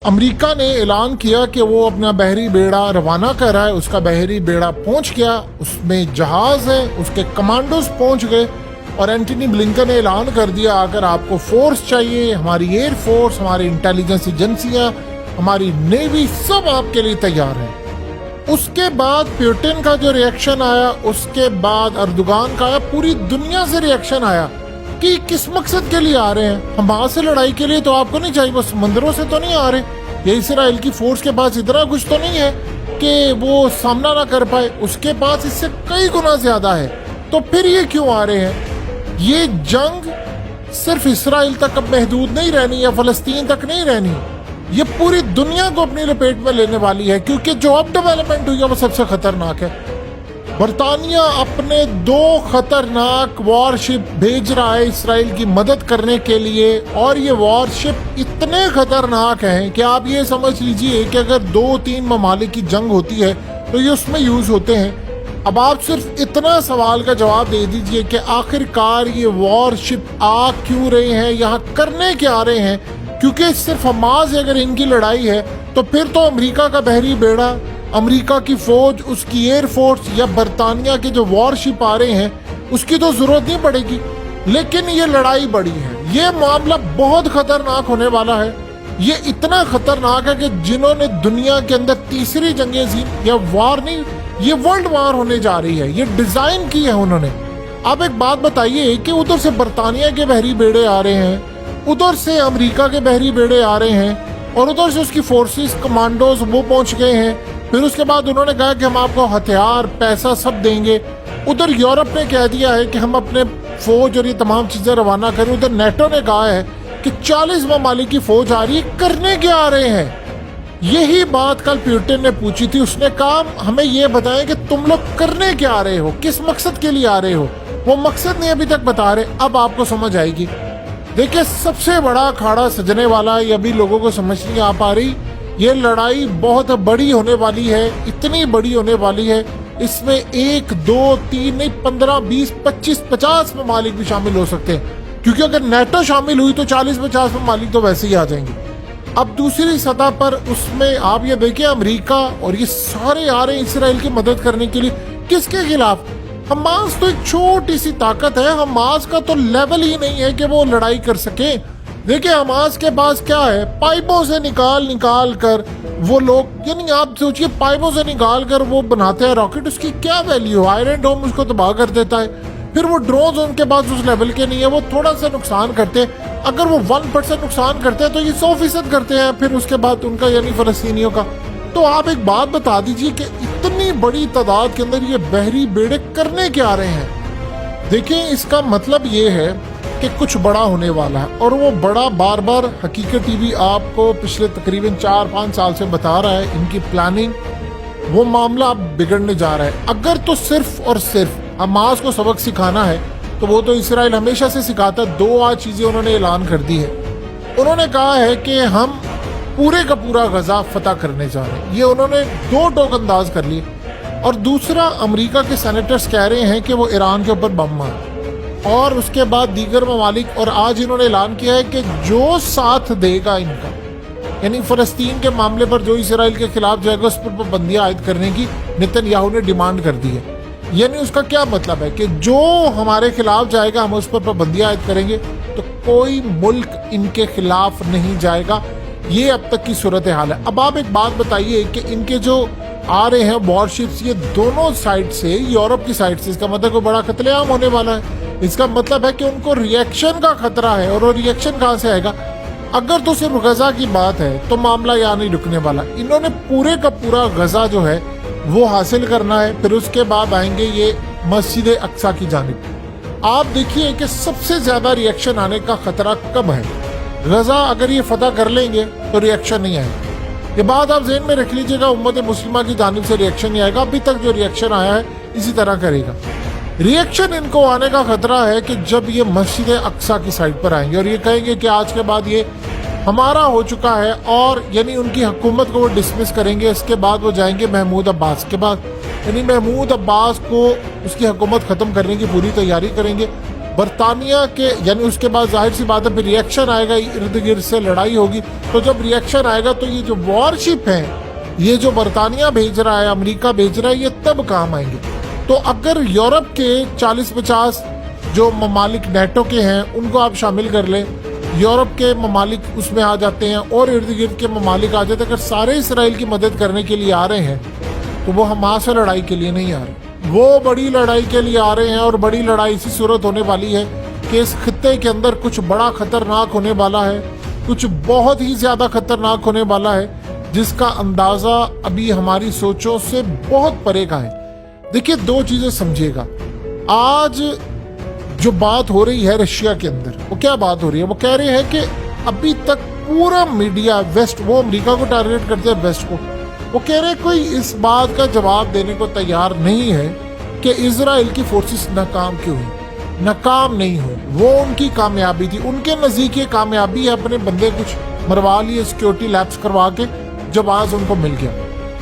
امریکہ نے اعلان کیا کہ وہ اپنا بحری بیڑا روانہ کر رہا ہے. اس کا بحری بیڑا پہنچ گیا, اس میں جہاز ہے, اس کے کمانڈوز پہنچ گئے, اور اینٹونی بلنکن نے اعلان کر دیا اگر آپ کو فورس چاہیے, ہماری ایئر فورس, ہماری انٹیلیجنس ایجنسیاں, ہماری نیوی سب آپ کے لیے تیار ہیں. اس کے بعد پیوٹن کا جو ریئیکشن آیا, اس کے بعد اردوغان کا آیا, پوری دنیا سے ریئیکشن آیا کہ کس مقصد کے لیے آ رہے ہیں. حماس سے لڑائی کے لیے تو آپ کو نہیں چاہیے, وہ سمندروں سے تو نہیں آ رہے, یا اسرائیل کی فورس کے پاس اتنا کچھ تو نہیں ہے کہ وہ سامنا نہ کر پائے, اس کے پاس اس سے کئی گنا زیادہ ہے. تو پھر یہ کیوں آ رہے ہیں؟ یہ جنگ صرف اسرائیل تک اب محدود نہیں رہنی یا فلسطین تک نہیں رہنی, یہ پوری دنیا کو اپنی لپیٹ میں لینے والی ہے, کیونکہ جو اب ڈیولپمنٹ ہوئی ہے وہ سب سے خطرناک ہے. برطانیہ اپنے 2 خطرناک وار شپ بھیج رہا ہے اسرائیل کی مدد کرنے کے لیے, اور یہ وار شپ اتنے خطرناک ہیں کہ آپ یہ سمجھ لیجئے کہ اگر 2-3 ممالک کی جنگ ہوتی ہے تو یہ اس میں یوز ہوتے ہیں. اب آپ صرف اتنا سوال کا جواب دے دیجئے کہ آخر کار یہ وار شپ آ کیوں رہے ہیں, یہاں کرنے کیا آ رہے ہیں؟ کیونکہ صرف حماس اگر ان کی لڑائی ہے تو پھر تو امریکہ کا بحری بیڑا, امریکہ کی فوج, اس کی ایئر فورس یا برطانیہ کے جو وار شپ آ رہے ہیں اس کی تو ضرورت نہیں پڑے گی. لیکن یہ لڑائی بڑی ہے, یہ معاملہ بہت خطرناک ہونے والا ہے. یہ اتنا خطرناک ہے کہ جنہوں نے دنیا کے اندر تیسری جنگ عظیم یا وار نہیں, یہ ورلڈ وار ہونے جا رہی ہے, یہ ڈیزائن کی ہے انہوں نے. آپ ایک بات بتائیے کہ ادھر سے برطانیہ کے بحری بیڑے آ رہے ہیں, ادھر سے امریکہ کے بحری بیڑے آ رہے ہیں, اور ادھر سے اس کی فورسز, کمانڈوز وہ پہنچ گئے ہیں. پھر اس کے بعد انہوں نے کہا کہ ہم آپ کو ہتھیار, پیسہ سب دیں گے. ادھر یورپ نے کہہ دیا ہے کہ ہم اپنے فوج اور یہ تمام چیزیں روانہ کریں. ادھر نیٹو نے کہا ہے کہ 40 ممالک کی فوج آ رہی ہے, کرنے کیا آ رہے ہیں؟ یہی بات کل پیوٹن نے پوچھی تھی. اس نے کہا ہمیں یہ بتائیں کہ تم لوگ کرنے کیا آ رہے ہو, کس مقصد کے لیے آ رہے ہو. وہ مقصد نہیں ابھی تک بتا رہے, اب آپ کو سمجھ آئے گی. دیکھیں سب سے بڑا اکھاڑا سجنے والا ہے, یہ ابھی لوگوں کو سمجھ نہیں آ پا رہی. یہ لڑائی بہت بڑی ہونے والی ہے, اتنی بڑی ہونے والی ہے, اس میں 1 2 3 نہیں 15 20 25 50 ممالک بھی شامل ہو سکتے ہیں, کیونکہ اگر نیٹو شامل ہوئی تو 40-50 ممالک تو ویسے ہی آ جائیں گے. اب دوسری سطح پر اس میں آپ یہ دیکھیں امریکہ اور یہ سارے آ رہے ہیں اسرائیل کی مدد کرنے کے لیے. کس کے خلاف؟ حماس تو ایک چھوٹی سی طاقت ہے, حماس کا تو لیول ہی نہیں ہے کہ وہ لڑائی کر سکے. دیکھیں حماس کے پاس کیا ہے, پائپوں سے نکال کر وہ لوگ, یعنی آپ سوچئے پائپوں سے نکال کر وہ بناتے ہیں راکٹ, اس کی کیا ویلیو؟ آئرن ڈوم اس کو تباہ کر دیتا ہے. پھر وہ ڈرونز ان کے پاس اس لیول کے نہیں ہے, وہ تھوڑا سا نقصان کرتے ہیں. اگر وہ 1% نقصان کرتے ہیں تو یہ 100% کرتے ہیں پھر اس کے بعد ان کا, یعنی فلسطینیوں کا. تو آپ ایک بات بتا دیجئے کہ اتنی بڑی تعداد کے اندر یہ بحری بیڑے کرنے کے آ رہے ہیں. دیکھیں اس کا مطلب یہ ہے کہ کچھ بڑا ہونے والا ہے, اور وہ بڑا بار بار حقیقت ٹی وی آپ کو پچھلے تقریباً 4-5 سال سے بتا رہا ہے. ان کی پلاننگ, وہ معاملہ اب بگڑنے جا رہا ہے. اگر تو صرف اور صرف حماس کو سبق سکھانا ہے تو وہ تو اسرائیل ہمیشہ سے سکھاتا ہے. 2 آج چیزیں انہوں نے اعلان کر دی ہے. انہوں نے کہا ہے کہ ہم پورے کا پورا غزہ فتح کرنے جا رہے ہیں, یہ انہوں نے 2 ٹوک انداز کر لیے. اور دوسرا, امریکہ کے سینیٹرز کہہ رہے ہیں کہ وہ ایران کے اوپر بم مار, اور اس کے بعد دیگر ممالک. اور آج انہوں نے اعلان کیا ہے کہ جو ساتھ دے گا ان کا, یعنی فلسطین کے معاملے پر جو اسرائیل کے خلاف جائے گا اس پر پابندیاں عائد کرنے کی نتن یاہو نے ڈیمانڈ کر دی ہے. یعنی اس کا کیا مطلب ہے کہ جو ہمارے خلاف جائے گا ہم اس پر پابندیاں عائد کریں گے, تو کوئی ملک ان کے خلاف نہیں جائے گا. یہ اب تک کی صورتحال ہے. اب آپ ایک بات بتائیے کہ ان کے جو آ رہے ہیں وار شپس, یہ دونوں سائڈ سے, یورپ کی سائڈ سے, اس کا مطلب کوئی بڑا قتل عام ہونے والا ہے. اس کا مطلب ہے کہ ان کو ریئیکشن کا خطرہ ہے, اور وہ ریئیکشن کہاں سے آئے گا؟ اگر تو صرف غزہ کی بات ہے تو معاملہ یہاں نہیں رکنے والا. انہوں نے پورے کا پورا غزہ جو ہے وہ حاصل کرنا ہے. پھر اس کے بعد آئیں گے یہ مسجد اقصی کی جانب. آپ دیکھیے کہ سب سے زیادہ ریئیکشن آنے کا خطرہ کب ہے. غزہ اگر یہ فتح کر لیں گے تو ریئیکشن نہیں آئے گا. یہ بات آپ ذہن میں رکھ لیجئے گا, امت مسلمہ کی جانب سے ریئیکشن نہیں آئے گا. ابھی تک جو ریئیکشن آیا ہے اسی طرح کرے گا. ریئیکشن ان کو آنے کا خطرہ ہے کہ جب یہ مسجد اقصی کی سائڈ پر آئیں گے اور یہ کہیں گے کہ آج کے بعد یہ ہمارا ہو چکا ہے, اور یعنی ان کی حکومت کو وہ ڈسمس کریں گے. اس کے بعد وہ جائیں گے محمود عباس کے بعد, یعنی محمود عباس کو اس کی حکومت ختم کرنے کی پوری تیاری کریں گے. برطانیہ کے یعنی اس کے بعد ظاہر سی بات ہے پھر ریئیکشن آئے گا، ارد گرد سے لڑائی ہوگی، تو جب ریئیکشن آئے گا تو یہ جو وار شپ ہیں، یہ جو برطانیہ بھیج رہا ہے، امریکہ بھیج رہا ہے، یہ تب کام آئیں گے۔ تو اگر یورپ کے 40-50 جو ممالک نیٹو کے ہیں ان کو آپ شامل کر لیں، یورپ کے ممالک اس میں آ جاتے ہیں اور ارد گرد کے ممالک آ جاتے ہیں، اگر سارے اسرائیل کی مدد کرنے کے لیے آ رہے ہیں تو وہ حماس سے لڑائی کے لیے نہیں آ رہے، وہ بڑی لڑائی کے لیے آ رہے ہیں، اور بڑی لڑائی اسی صورت ہونے والی ہے کہ اس خطے کے اندر کچھ بڑا خطرناک ہونے والا ہے، کچھ بہت ہی زیادہ خطرناک ہونے والا ہے، جس کا اندازہ ابھی ہماری سوچوں سے بہت پرے کا ہے۔ دیکھیے دو چیزیں سمجھیے گا، آج جو بات ہو رہی ہے رشیا کے اندر، وہ کیا بات ہو رہی ہے؟ وہ کہہ رہے ہیں کہ ابھی تک پورا میڈیا ویسٹ، وہ امریکہ کو ٹارگیٹ کرتے ہیں، ویسٹ کو، وہ کہہ رہے ہیں کوئی اس بات کا جواب دینے کو تیار نہیں ہے کہ اسرائیل کی فورسز ناکام کیوں ہوئی، ناکام نہیں ہوئی، وہ ان کی کامیابی تھی، ان کے نزدیک یہ کامیابی ہے، اپنے بندے کچھ مروا لیے سیکیورٹی لیبس کروا کے، جواز ان کو مل گیا،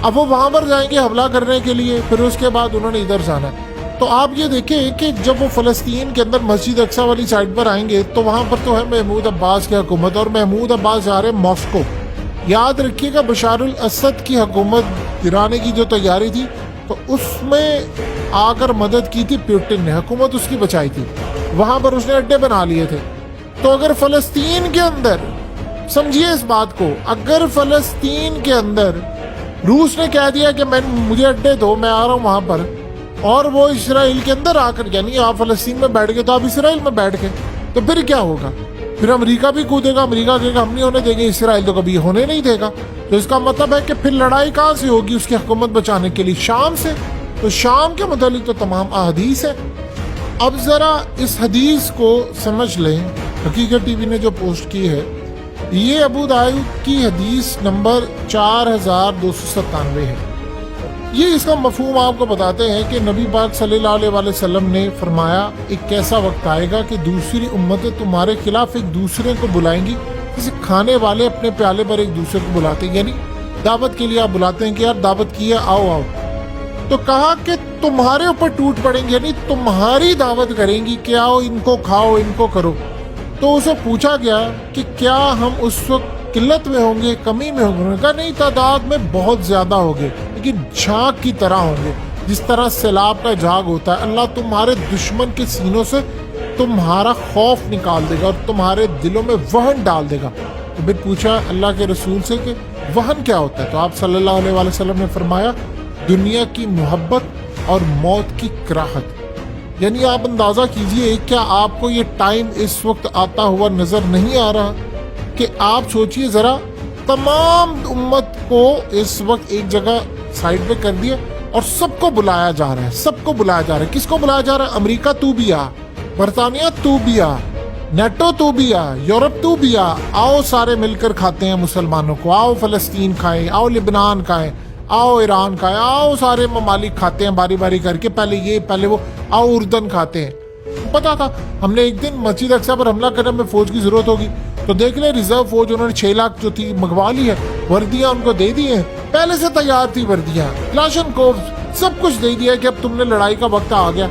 اب وہ وہاں پر جائیں گے حملہ کرنے کے لیے، پھر اس کے بعد انہوں نے ادھر جانا ہے۔ تو آپ یہ دیکھیں کہ جب وہ فلسطین کے اندر مسجد اقصی والی سائڈ پر آئیں گے تو وہاں پر تو ہے محمود عباس کی حکومت، اور محمود عباس جا رہے ہیں ماسکو۔ یاد رکھیے گا بشار الاسد کی حکومت گرانے کی جو تیاری تھی تو اس میں آ کر مدد کی تھی پیوٹن نے، حکومت اس کی بچائی تھی، وہاں پر اس نے اڈے بنا لیے تھے۔ تو اگر فلسطین کے اندر، سمجھیے اس بات کو، اگر فلسطین کے اندر روس نے کہہ دیا کہ مجھے اڈے دو، میں آ رہا ہوں وہاں پر، اور وہ اسرائیل کے اندر آ کر، یعنی آپ فلسطین میں بیٹھ گئے تو آپ اسرائیل میں بیٹھ گئے، تو پھر کیا ہوگا؟ پھر امریکہ بھی کودے گا، امریکہ کہے گا ہم نہیں ہونے دیں گے، اسرائیل تو کبھی ہونے نہیں دے گا۔ تو اس کا مطلب ہے کہ پھر لڑائی کہاں سے ہوگی اس کی حکومت بچانے کے لیے؟ شام سے۔ تو شام کے متعلق تو تمام احادیث ہے۔ اب ذرا اس حدیث کو سمجھ لیں، حقیقت ٹی وی نے جو پوسٹ کی ہے، یہ ابو داؤد کی حدیث نمبر 4297 ہے۔ یہ اس کا مفہوم آپ کو بتاتے ہیں کہ نبی پاک صلی اللہ علیہ وسلم نے فرمایا ایک ایسا وقت آئے گا کہ دوسری امتیں تمہارے خلاف ایک دوسرے کو بلائیں گی، جیسے کھانے والے اپنے پیالے پر ایک دوسرے کو بلاتے ہیں، یعنی دعوت کے لیے آپ بلاتے ہیں کہ یار دعوت کی ہے، آؤ آؤ، تو کہا کہ تمہارے اوپر ٹوٹ پڑیں گے، یعنی تمہاری دعوت کریں گی کہ آؤ ان کو کھاؤ، ان کو کرو۔ تو اسے پوچھا گیا کہ کیا ہم اس وقت قلت میں ہوں گے، کمی میں ہوں گے؟ انہوں نے کہا نہیں، تعداد میں بہت زیادہ ہوگے، لیکن جھاگ کی طرح ہوں گے، جس طرح سیلاب کا جھاگ ہوتا ہے۔ اللہ تمہارے دشمن کے سینوں سے تمہارا خوف نکال دے گا اور تمہارے دلوں میں وہن ڈال دے گا۔ تو پھر پوچھا اللہ کے رسول سے کہ وہن کیا ہوتا ہے؟ تو آپ صلی اللہ علیہ وسلم نے فرمایا دنیا کی محبت اور موت کی کراہت۔ یعنی آپ اندازہ کیجئے، کیا آپ کو یہ ٹائم اس وقت آتا ہوا نظر نہیں آ رہا کہ آپ سوچئے ذرا، تمام امت کو اس وقت ایک جگہ سائڈ پہ کر دیا اور سب کو بلایا جا رہا ہے، سب کو بلایا جا رہا ہے۔ کس کو بلایا جا رہا ہے؟ امریکہ تو بھی آ، برطانیہ تو بھی آ، نیٹو تو بھی آ، یورپ تو بھی آ، آؤ سارے مل کر کھاتے ہیں مسلمانوں کو، آؤ فلسطین کھائیں، آؤ لبنان کھائیں، آؤ ایران کھائیں، آؤ سارے ممالک کھاتے ہیں باری باری کر کے، پہلے یہ پہلے وہ، آؤ اردن کھاتے ہیں۔ پتا تھا ہم نے ایک دن مسجد اقصی پر حملہ کرنے میں فوج کی ضرورت ہوگی، تو دیکھ لیں ریزرو فوج انہوں نے 6 لاکھ جو تھی منگوا لی ہے، وردیاں ان کو دے دی ہیں، پہلے سے تیار تھی وردیاں، کلاشن کوف سب کچھ دے دیا کہ اب تم نے لڑائی کا وقت آ گیا۔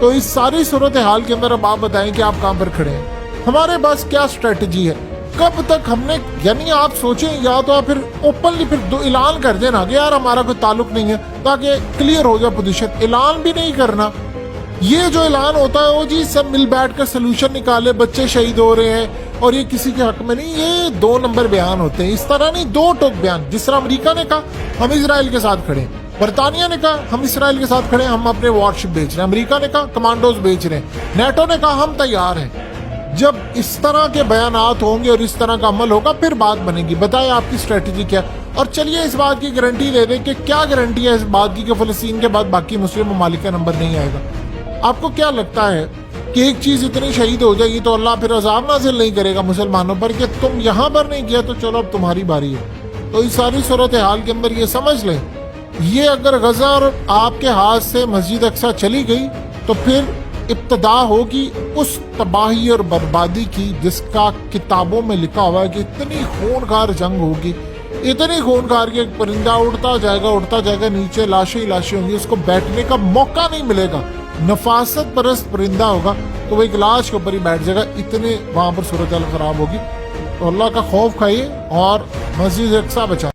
تو اس ساری صورتحال کے اندر اب آپ بتائیں کہ آپ کہاں پر کھڑے ہیں، ہمارے پاس کیا اسٹریٹجی ہے، کب تک ہم نے، یعنی آپ سوچیں یا تو آپ پھر اوپنلی پھر اعلان کر دینا کہ یار ہمارا کوئی تعلق نہیں ہے، تاکہ کلیئر ہو جائے پوزیشن۔ اعلان بھی نہیں کرنا، یہ جو اعلان ہوتا ہے وہ جی سب مل بیٹھ کر سلوشن نکالے، بچے شہید ہو رہے ہیں اور یہ کسی کے حق میں نہیں، یہ 2 نمبر بیان ہوتے ہیں، اس طرح نہیں 2 ٹوک بیان۔ جس طرح امریکہ نے کہا ہم اسرائیل کے ساتھ کھڑے ہیں، برطانیہ نے کہا ہم اسرائیل کے ساتھ کھڑے ہیں، ہم اپنے وارشپ بیچ رہے ہیں، امریکہ نے کہا کمانڈوز بیچ رہے ہیں، نیٹو نے کہا ہم تیار ہیں۔ جب اس طرح کے بیانات ہوں گے اور اس طرح کا عمل ہوگا پھر بات بنے گی، بتائیں آپ کی اسٹریٹجی کیا۔ اور چلیے اس بات کی گارنٹی دے دیں کہ کیا گارنٹی ہے اس بات کی کہ فلسطین کے بعد باقی مسلم ممالک کا نمبر نہیں آئے گا؟ آپ کو کیا لگتا ہے کہ ایک چیز اتنی شہید ہو جائے گی تو اللہ پھر عذاب نازل نہیں کرے گا مسلمانوں پر کہ تم یہاں پر نہیں کیا تو چلو اب تمہاری باری ہے؟ تو اس ساری صورتحال کے اندر یہ سمجھ لیں، یہ اگر غزہ اور آپ کے ہاتھ سے مسجد اقصی چلی گئی تو پھر ابتدا ہوگی اس تباہی اور بربادی کی جس کا کتابوں میں لکھا ہوا ہے کہ اتنی خونخوار جنگ ہوگی، اتنی خونخوار کہ ایک پرندہ اڑتا جائے گا نیچے، لاشیں ہی لاشیں ہوں گی، اس کو بیٹھنے کا موقع نہیں ملے گا، نفاست پرست پرندہ ہوگا تو وہ ایک لاش کے اوپر ہی بیٹھ جائے گا، اتنے وہاں پر صورتحال خراب ہوگی۔ تو اللہ کا خوف کھائیے اور مسجد اقصی بچا